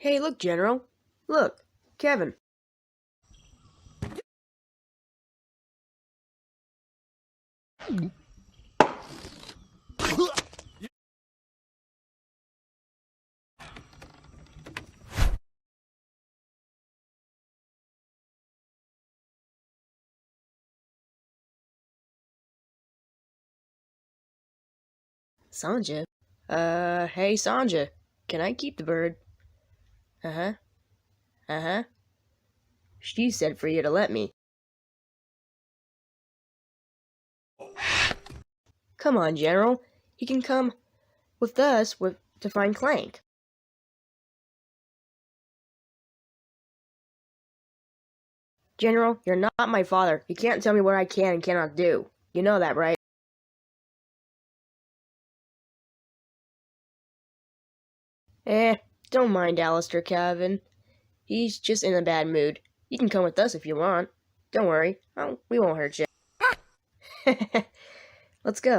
Hey, look, General. Look, Kevin. Sanja? Hey, Sanja. Can I keep the bird? Uh-huh. Uh-huh. She said for you to let me. Come on, General. He can come with us to find Clank. General, you're not my father. You can't tell me what I can and cannot do. You know that, right? Eh, don't mind Alister, Kevin. He's just in a bad mood. You can come with us if you want. Don't worry. We won't hurt you. Let's go.